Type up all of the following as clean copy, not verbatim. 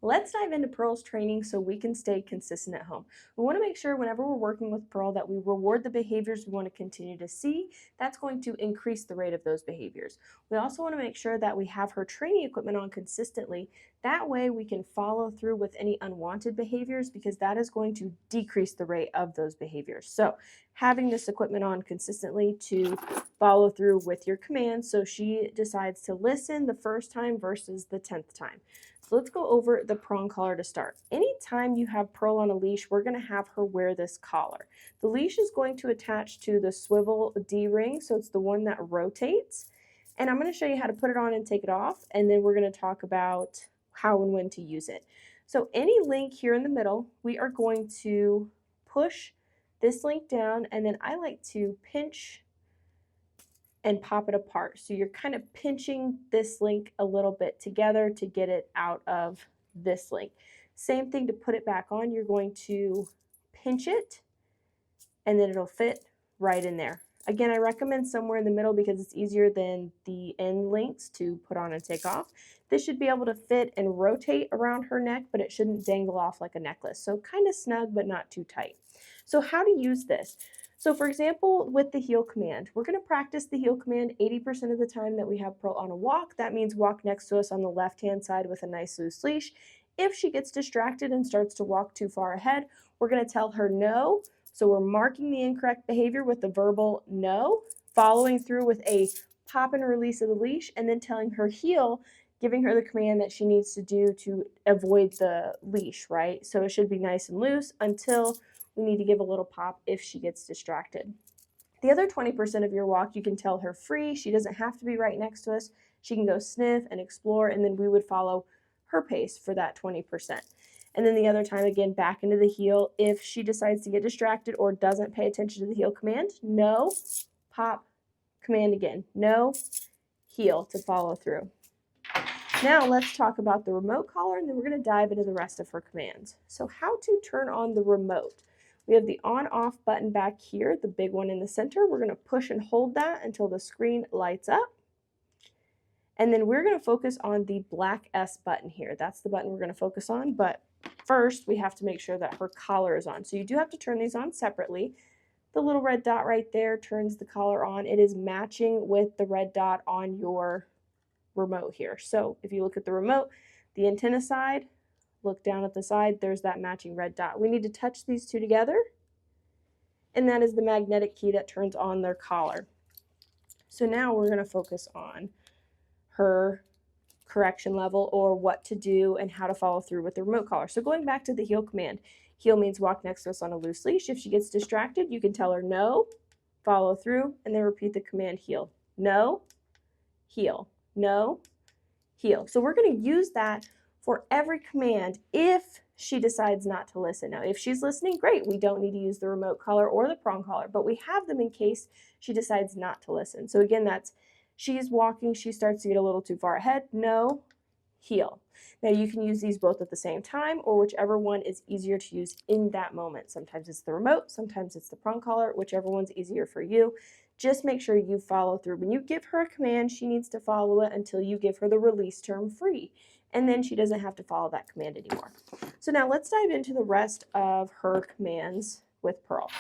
Let's dive into Pearl's training so we can stay consistent at home. We want to make sure whenever we're working with Pearl that we reward the behaviors we want to continue to see. That's going to increase the rate of those behaviors. We also want to make sure that we have her training equipment on consistently. That way we can follow through with any unwanted behaviors because that is going to decrease the rate of those behaviors. So having this equipment on consistently to follow through with your commands so she decides to listen the first time versus the 10th time. So let's go over the prong collar to start. Anytime you have Pearl on a leash, we're going to have her wear this collar. The leash is going to attach to the swivel D-ring, so it's the one that rotates. And I'm going to show you how to put it on and take it off, and then we're going to talk about how and when to use it. So any link here in the middle, we are going to push this link down, and then I like to pinch and pop it apart. So you're kind of pinching this link a little bit together to get it out of this link. Same thing to put it back on. You're going to pinch it and then it'll fit right in there. Again, I recommend somewhere in the middle because it's easier than the end links to put on and take off. This should be able to fit and rotate around her neck, but it shouldn't dangle off like a necklace. So kind of snug, but not too tight. So how to use this? So for example, with the heel command, we're going to practice the heel command 80% of the time that we have Pearl on a walk. That means walk next to us on the left-hand side with a nice loose leash. If she gets distracted and starts to walk too far ahead, we're going to tell her no. So we're marking the incorrect behavior with the verbal no, following through with a pop and release of the leash, and then telling her heel, giving her the command that she needs to do to avoid the leash, right? So it should be nice and loose until we need to give a little pop if she gets distracted. The other 20% of your walk, you can tell her free. She doesn't have to be right next to us. She can go sniff and explore, and then we would follow her pace for that 20%. And then the other time, again, back into the heel. If she decides to get distracted or doesn't pay attention to the heel command, no, pop, command again. No, heel to follow through. Now let's talk about the remote collar, and then we're going to dive into the rest of her commands. So how to turn on the remote. We have the on-off button back here, the big one in the center. We're going to push and hold that until the screen lights up. And then we're going to focus on the black S button here. That's the button we're going to focus on, but first we have to make sure that her collar is on. So you do have to turn these on separately. The little red dot right there turns the collar on. It is matching with the red dot on your remote here. So if you look at the remote, the antenna side, look down at the side, there's that matching red dot. We need to touch these two together, and that is the magnetic key that turns on their collar. So now we're going to focus on her correction level, or what to do and how to follow through with the remote collar. So going back to the heel command, heel means walk next to us on a loose leash. If she gets distracted, you can tell her no, follow through, and then repeat the command heel. No, heel. No, heel. So we're going to use that for every command if she decides not to listen. Now, if she's listening, great. We don't need to use the remote collar or the prong collar, but we have them in case she decides not to listen. So again, that's she's walking, she starts to get a little too far ahead. No, heel. Now you can use these both at the same time or whichever one is easier to use in that moment. Sometimes it's the remote, sometimes it's the prong collar, whichever one's easier for you. Just make sure you follow through. When you give her a command, she needs to follow it until you give her the release term free. And then she doesn't have to follow that command anymore. So now let's dive into the rest of her commands with Pearl.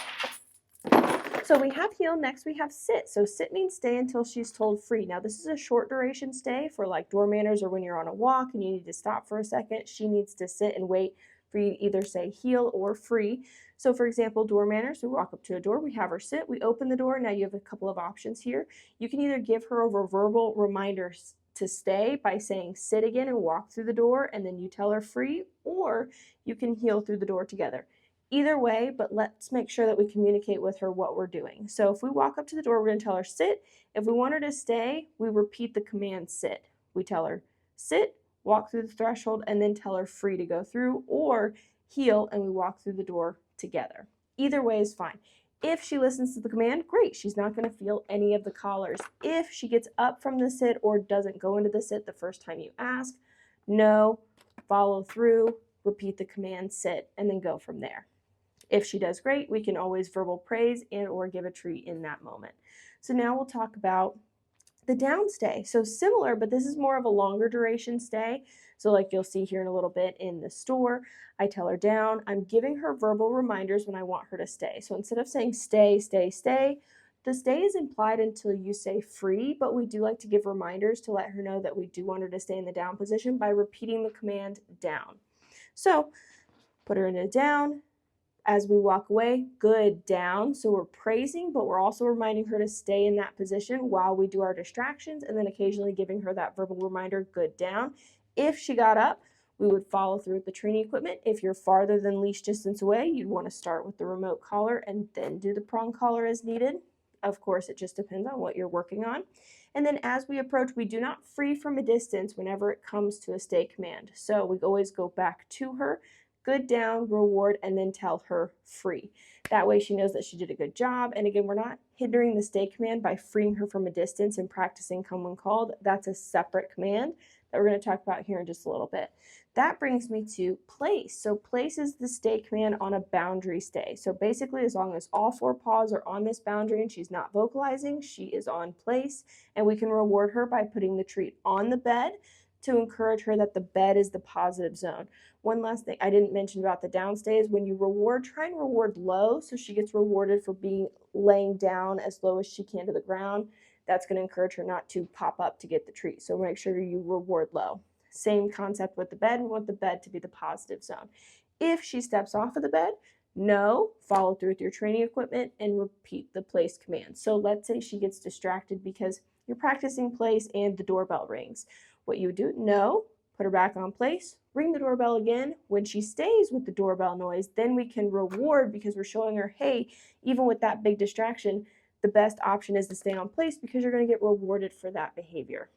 So we have heel, next we have sit. So sit means stay until she's told free. Now this is a short duration stay for like door manners or when you're on a walk and you need to stop for a second. She needs to sit and wait for you to either say heel or free. So for example, door manners, we walk up to a door, we have her sit, we open the door. Now you have a couple of options here. You can either give her a verbal reminder to stay by saying sit again and walk through the door, and then you tell her free, or you can heel through the door together. Either way, but let's make sure that we communicate with her what we're doing. So if we walk up to the door, we're going to tell her sit. If we want her to stay, we repeat the command sit. We tell her sit, walk through the threshold, and then tell her free to go through, or heel and we walk through the door together. Either way is fine. If she listens to the command, great. She's not going to feel any of the collars. If she gets up from the sit or doesn't go into the sit the first time you ask, no, follow through, repeat the command sit, and then go from there. If she does great, we can always verbal praise and or give a treat in that moment. So now we'll talk about The down stay, so similar, but this is more of a longer duration stay. So like you'll see here in a little bit in the store, I tell her down, I'm giving her verbal reminders when I want her to stay. So instead of saying stay, stay, stay, the stay is implied until you say free, but we do like to give reminders to let her know that we do want her to stay in the down position by repeating the command down. So put her in a down. As we walk away, good, down. So we're praising, but we're also reminding her to stay in that position while we do our distractions, and then occasionally giving her that verbal reminder, good, down. If she got up, we would follow through with the training equipment. If you're farther than leash distance away, you'd want to start with the remote collar and then do the prong collar as needed. Of course, it just depends on what you're working on. And then as we approach, we do not free from a distance whenever it comes to a stay command. So we always go back to her, good, down, reward, and then tell her free. That way she knows that she did a good job. And again, we're not hindering the stay command by freeing her from a distance and practicing come when called. That's a separate command that we're going to talk about here in just a little bit. That brings me to place. So place is the stay command on a boundary stay. So basically, as long as all 4 paws are on this boundary and she's not vocalizing, she is on place. And we can reward her by putting the treat on the bed to encourage her that the bed is the positive zone. One last thing I didn't mention about the downstay is when you reward, try and reward low so she gets rewarded for laying down as low as she can to the ground. That's going to encourage her not to pop up to get the treat. So make sure you reward low. Same concept with the bed. We want the bed to be the positive zone. If she steps off of the bed, no, follow through with your training equipment and repeat the place command. So let's say she gets distracted because you're practicing place and the doorbell rings. What you would do, no, put her back on place, ring the doorbell again. When she stays with the doorbell noise, then we can reward because we're showing her, hey, even with that big distraction, the best option is to stay on place because you're going to get rewarded for that behavior.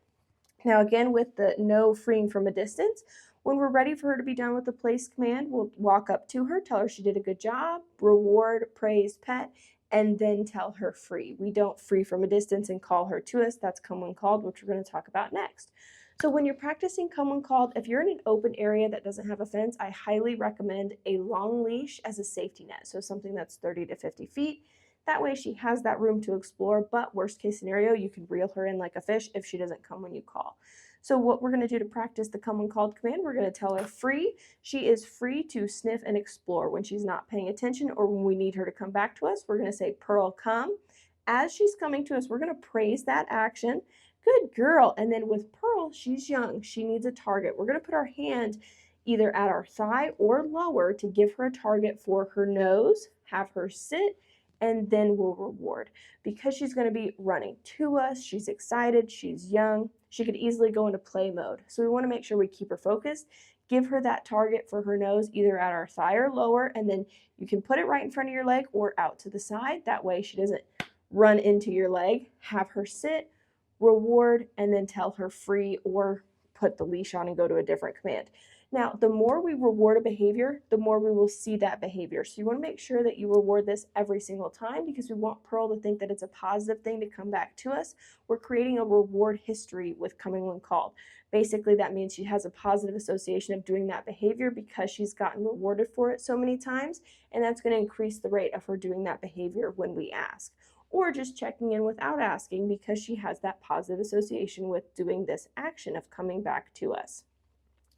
Now again, with the no freeing from a distance, when we're ready for her to be done with the place command, we'll walk up to her, tell her she did a good job, reward, praise, pet, and then tell her free. We don't free from a distance and call her to us. That's come when called, which we're going to talk about next. So when you're practicing come when called, if you're in an open area that doesn't have a fence, I highly recommend a long leash as a safety net. So something that's 30 to 50 feet. That way she has that room to explore, but worst case scenario, you can reel her in like a fish if she doesn't come when you call. So what we're going to do to practice the come when called command, we're going to tell her free. She is free to sniff and explore when she's not paying attention or when we need her to come back to us. We're going to say, Pearl, come. As she's coming to us, we're going to praise that action. Good girl. And then with Pearl, she's young. She needs a target. We're going to put our hand either at our thigh or lower to give her a target for her nose, have her sit, and then we'll reward. Because she's going to be running to us, she's excited, she's young, she could easily go into play mode. So we want to make sure we keep her focused, give her that target for her nose either at our thigh or lower, and then you can put it right in front of your leg or out to the side. That way she doesn't run into your leg. Have her sit, reward, and then tell her free or put the leash on and go to a different command. Now, the more we reward a behavior, the more we will see that behavior. So you want to make sure that you reward this every single time because we want Pearl to think that it's a positive thing to come back to us. We're creating a reward history with coming when called. Basically, that means she has a positive association of doing that behavior because she's gotten rewarded for it so many times, and that's going to increase the rate of her doing that behavior when we ask. Or just checking in without asking because she has that positive association with doing this action of coming back to us.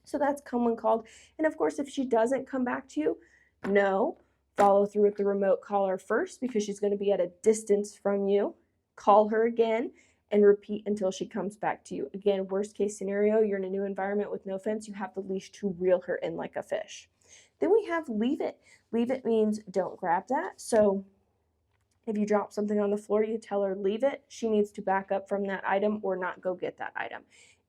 So that's come when called. And of course, if she doesn't come back to you, no, follow through with the remote caller first because she's going to be at a distance from you. Call her again and repeat until she comes back to you. Again, worst case scenario, you're in a new environment with no fence, you have the leash to reel her in like a fish. Then we have leave it. Leave it means don't grab that. So if you drop something on the floor, you tell her leave it. She needs to back up from that item or not go get that item.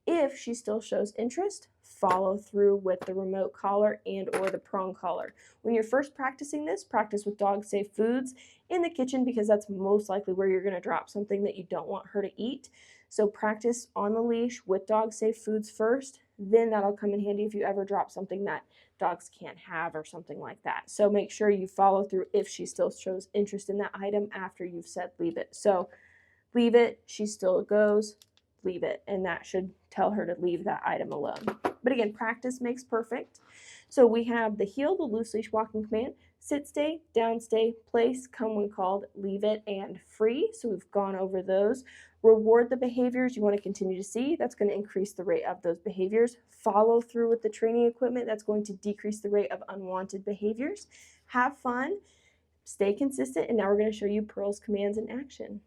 If she still shows interest, follow through with the remote collar and or the prong collar. When you're first practicing this, practice with dog safe foods in the kitchen because that's most likely where you're going to drop something that you don't want her to eat. So practice on the leash with dog safe foods first, then that'll come in handy if you ever drop something that dogs can't have or something like that. So make sure you follow through if she still shows interest in that item after you've said leave it. So leave it, she still goes, leave it, and that should tell her to leave that item alone. But again, practice makes perfect. So we have the heel, the loose leash walking command, Sit, stay, down, stay, place, come when called, leave it, and free. So we've gone over those. Reward the behaviors you want to continue to see. That's going to increase the rate of those behaviors. Follow through with the training equipment. That's going to decrease the rate of unwanted behaviors. Have fun, stay consistent, and now we're going to show you Pearl's commands in action.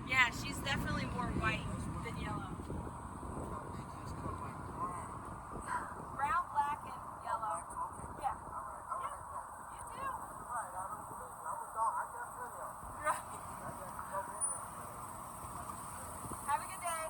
Yeah, she's definitely more white than yellow. Brown, black, and yellow. Yeah. You too. Have a good day.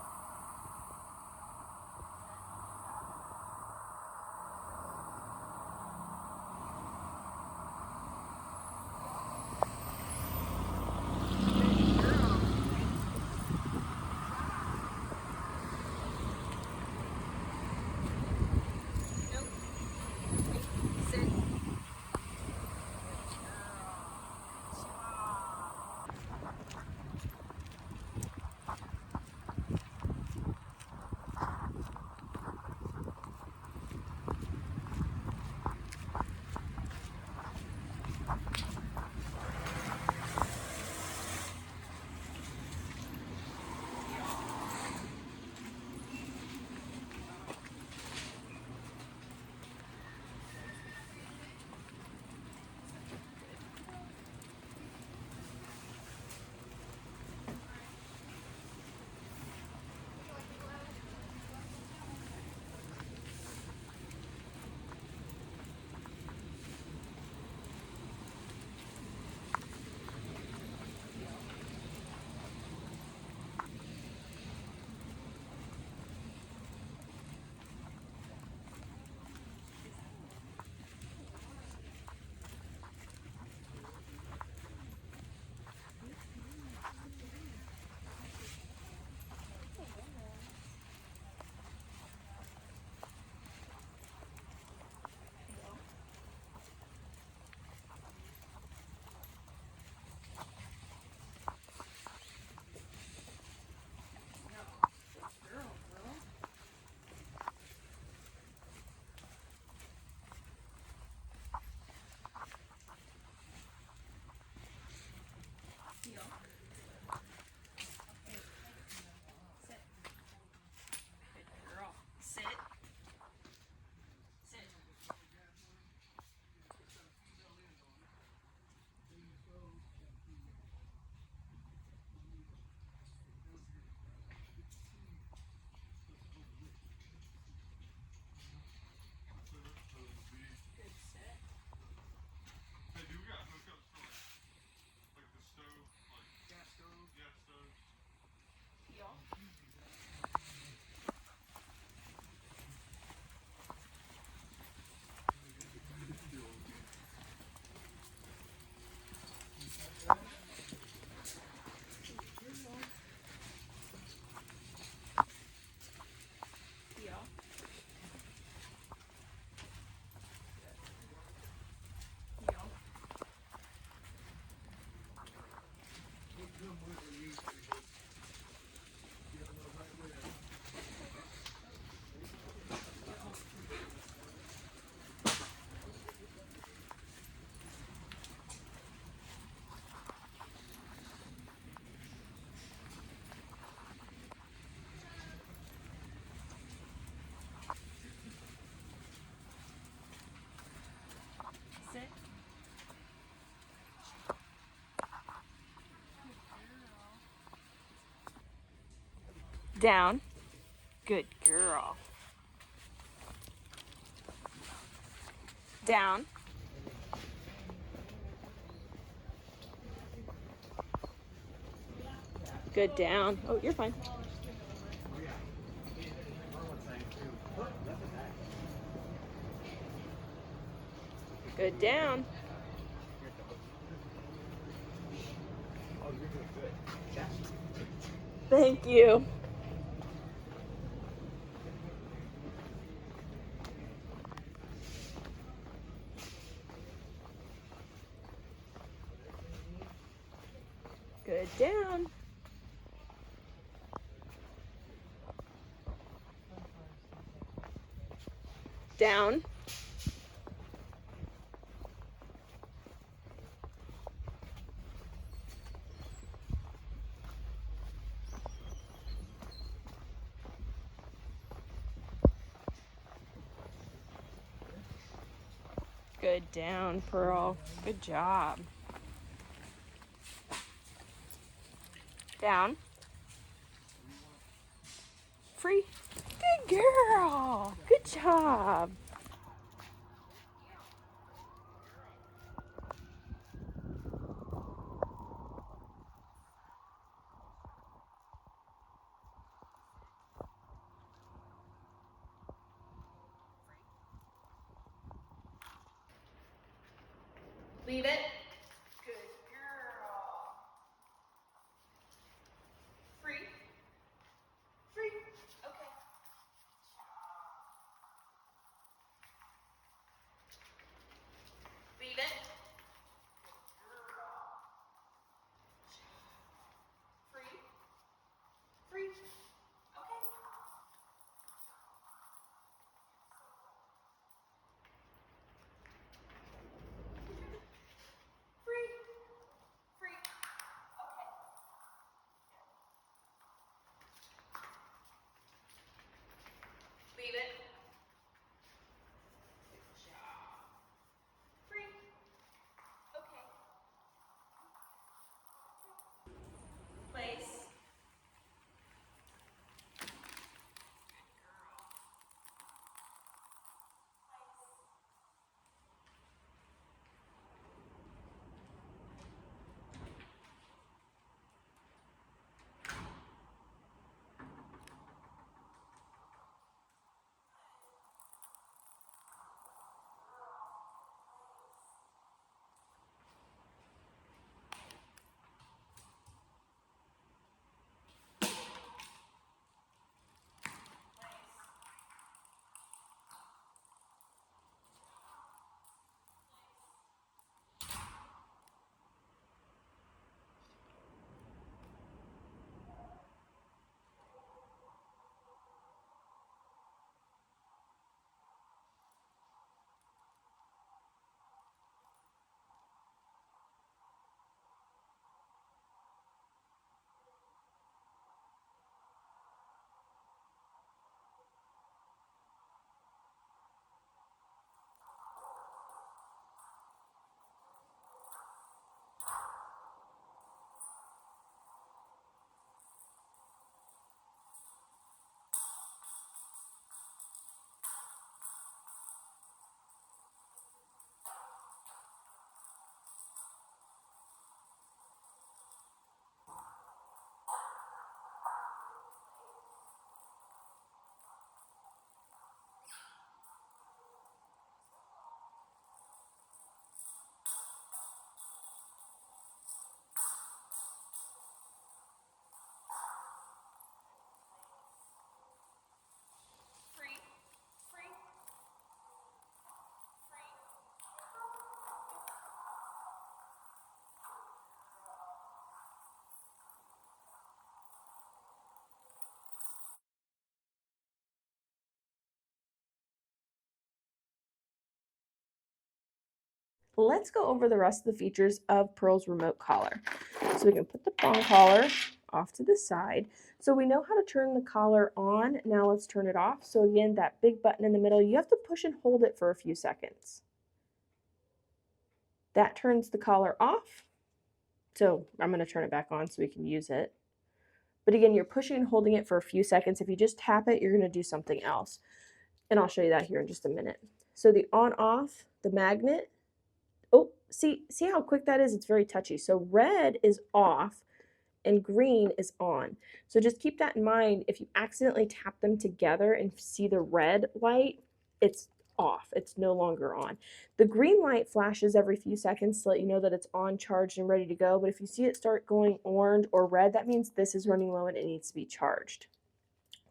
Down. Good girl. Down. Good, down. Oh, you're fine. Good, down. Thank you. Good, down. Down. Good, down, Pearl. Good job. Down. Free. Good girl. Good job. Leave it. Good girl. Free. Free. Okay. Leave it. Free. Free. Okay. Free. Free. Okay. Leave it. Free. Okay. Place. Free. Free. Free. Let's go over the rest of the features of Pearl's remote collar. So we can put the prong collar off to the side. So we know how to turn the collar on. Now let's turn it off. So again, that big button in the middle, you have to push and hold it for a few seconds. That turns the collar off. So I'm going to turn it back on so we can use it. But again, you're pushing and holding it for a few seconds. If you just tap it, you're going to do something else. And I'll show you that here in just a minute. So the on-off, the magnet, oh, see how quick that is? It's very touchy. So red is off and green is on. So just keep that in mind. If you accidentally tap them together and see the red light, it's off. It's no longer on. The green light flashes every few seconds to let you know that it's on, charged, and ready to go. But if you see it start going orange or red, that means this is running low and it needs to be charged.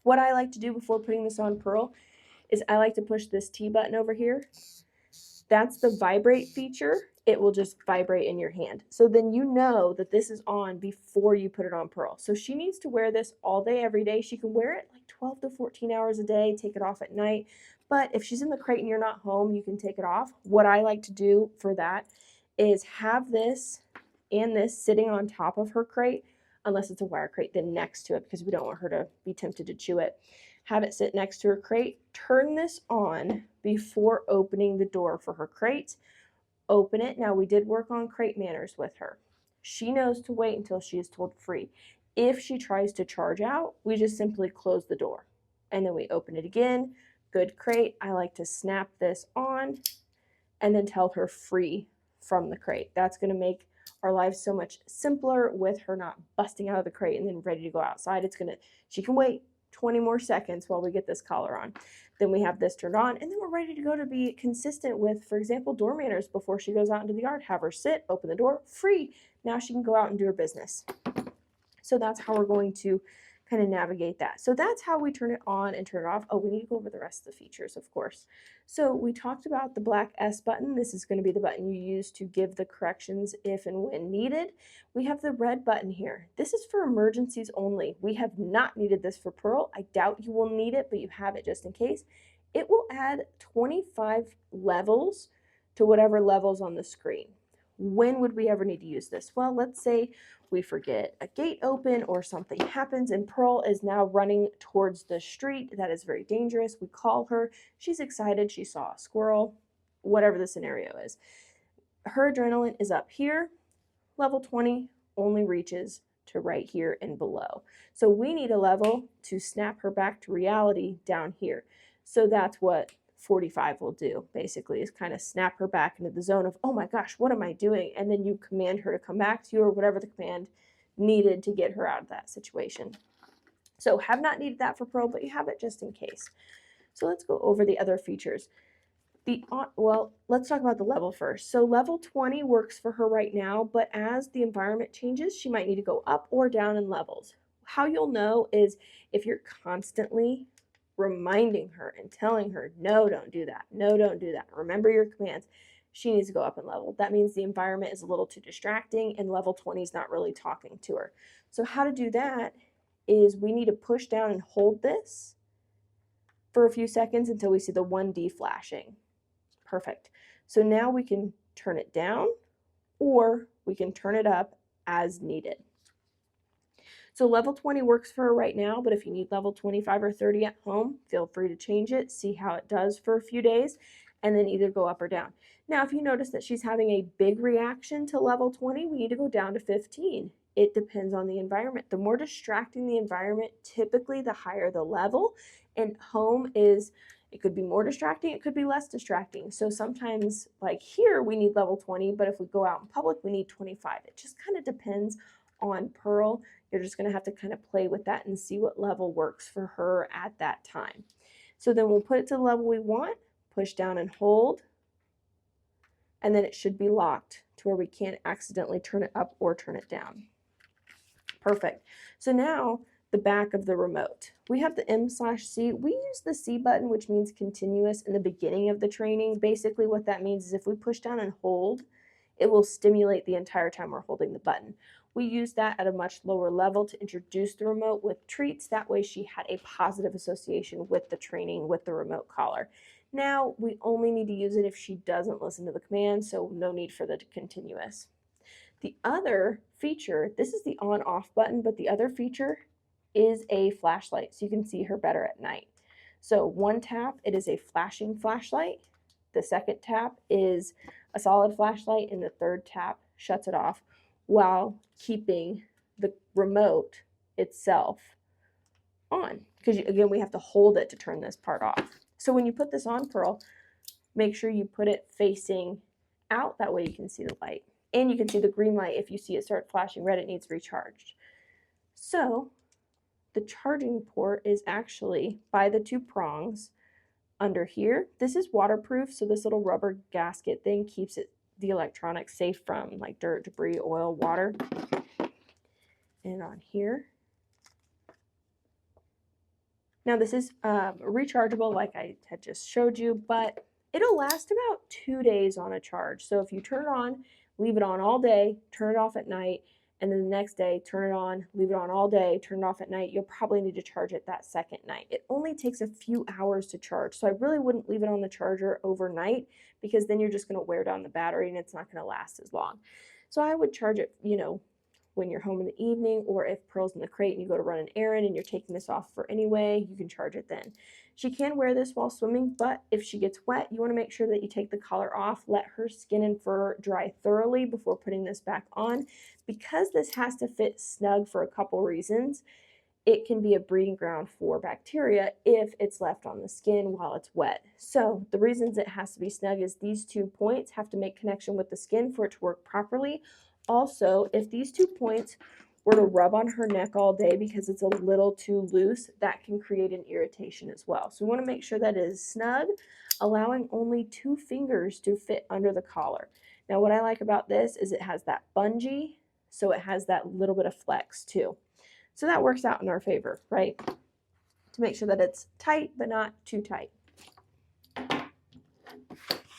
What I like to do before putting this on Pearl is I like to push this T button over here. That's the vibrate feature. It will just vibrate in your hand. So then you know that this is on before you put it on Pearl. So she needs to wear this all day, every day. She can wear it like 12 to 14 hours a day, take it off at night. But if she's in the crate and you're not home, you can take it off. What I like to do for that is have this and this sitting on top of her crate, unless it's a wire crate, then next to it, because we don't want her to be tempted to chew it. Have it sit next to her crate. Turn this on before opening the door for her crate. Open it. Now, we did work on crate manners with her. She knows to wait until she is told free. If she tries to charge out, we just simply close the door and then we open it again. Good crate. I like to snap this on and then tell her free from the crate. That's going to make our lives so much simpler with her not busting out of the crate and then ready to go outside. She can wait 20 more seconds while we get this collar on. Then we have this turned on, and then we're ready to go to be consistent with, for example, door manners before she goes out into the yard. Have her sit, open the door, free. Now she can go out and do her business. So that's how we're going to kind of navigate that. So that's how we turn it on and turn it off. Oh, we need to go over the rest of the features, of course. So we talked about the black S button. This is going to be the button you use to give the corrections if and when needed. We have the red button here. This is for emergencies only. We have not needed this for Pearl. I doubt you will need it, but you have it just in case. It will add 25 levels to whatever levels on the screen. When would we ever need to use this? Well, let's say we forget a gate open or something happens and Pearl is now running towards the street. That is very dangerous. We call her. She's excited. She saw a squirrel, whatever the scenario is. Her adrenaline is up here. Level 20 only reaches to right here and below. So we need a level to snap her back to reality down here. So that's what 45 will do, basically, is kind of snap her back into the zone of, oh my gosh, what am I doing? And then you command her to come back to you or whatever the command needed to get her out of that situation. So have not needed that for Pearl, but you have it just in case. So let's go over the other features. Well, let's talk about the level first. So level 20 works for her right now, but as the environment changes, she might need to go up or down in levels. How you'll know is if you're constantly reminding her and telling her, no, don't do that. No, don't do that. Remember your commands. She needs to go up in level. That means the environment is a little too distracting and level 20 is not really talking to her. So how to do that is we need to push down and hold this for a few seconds until we see the 1D flashing. Perfect. So now we can turn it down or we can turn it up as needed. So level 20 works for her right now, but if you need level 25 or 30 at home, feel free to change it, see how it does for a few days, and then either go up or down. Now, if you notice that she's having a big reaction to level 20, we need to go down to 15. It depends on the environment. The more distracting the environment, typically the higher the level, and home is, it could be more distracting, it could be less distracting. So sometimes, like here, we need level 20, but if we go out in public, we need 25. It just kind of depends on Pearl. You're just going to have to kind of play with that and see what level works for her at that time. So then we'll put it to the level we want, push down and hold, and then it should be locked to where we can't accidentally turn it up or turn it down. Perfect. So now the back of the remote. We have the M/C. We use the C button, which means continuous in the beginning of the training. Basically what that means is if we push down and hold, it will stimulate the entire time we're holding the button. We use that at a much lower level to introduce the remote with treats. That way she had a positive association with the training with the remote collar. Now we only need to use it if she doesn't listen to the command, so no need for the continuous. The other feature, this is the on-off button, but the other feature is a flashlight, so you can see her better at night. So one tap, it is a flashing flashlight. The second tap is a solid flashlight, and the third tap shuts it off while keeping the remote itself on, because again, we have to hold it to turn this part off. So when you put this on, Pearl, make sure you put it facing out. That way you can see the light. And you can see the green light. If you see it start flashing red, it needs recharged. So the charging port is actually by the 2 prongs under here. This is waterproof, so this little rubber gasket thing keeps the electronics safe from like dirt, debris, oil, water. And on here. Now this is rechargeable like I had just showed you, but it'll last about 2 days on a charge. So if you turn it on, leave it on all day, turn it off at night, and then the next day, turn it on, leave it on all day, turn it off at night, you'll probably need to charge it that second night. It only takes a few hours to charge, so I really wouldn't leave it on the charger overnight, because then you're just going to wear down the battery and it's not going to last as long. So I would charge it, when you're home in the evening, or if Pearl's in the crate and you go to run an errand and you're taking this off for anyway, you can charge it then. She can wear this while swimming, but if she gets wet, you want to make sure that you take the collar off, let her skin and fur dry thoroughly before putting this back on. Because this has to fit snug for a couple reasons, it can be a breeding ground for bacteria if it's left on the skin while it's wet. So the reasons it has to be snug is these 2 points have to make connection with the skin for it to work properly. Also, if these 2 points were to rub on her neck all day because it's a little too loose, that can create an irritation as well. So we want to make sure that it is snug, allowing only 2 fingers to fit under the collar. Now what I like about this is it has that bungee, so it has that little bit of flex too. So that works out in our favor, right? To make sure that it's tight, but not too tight.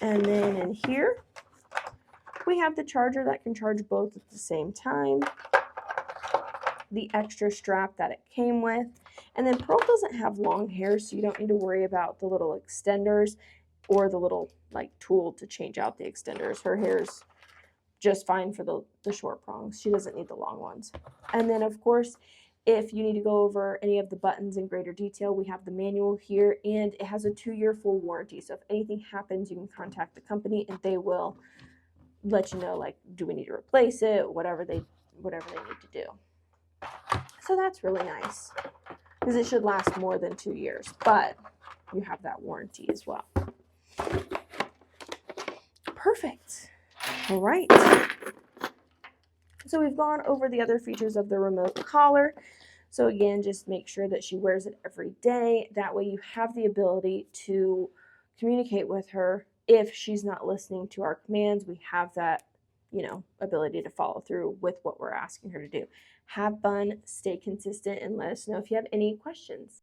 And then in here, we have the charger that can charge both at the same time, the extra strap that it came with, and then Pearl doesn't have long hair, so you don't need to worry about the little extenders or the little tool to change out the extenders. Her hair's just fine for the short prongs. She doesn't need the long ones. And then of course, if you need to go over any of the buttons in greater detail, we have the manual here, and it has a 2-year full warranty. So if anything happens, you can contact the company and they will let you know, do we need to replace it, whatever they need to do. So that's really nice, because it should last more than 2 years, but you have that warranty as well. Perfect. All right. So we've gone over the other features of the remote collar. So again, just make sure that she wears it every day. That way you have the ability to communicate with her. If she's not listening to our commands, we have that, ability to follow through with what we're asking her to do. Have fun, stay consistent, and let us know if you have any questions.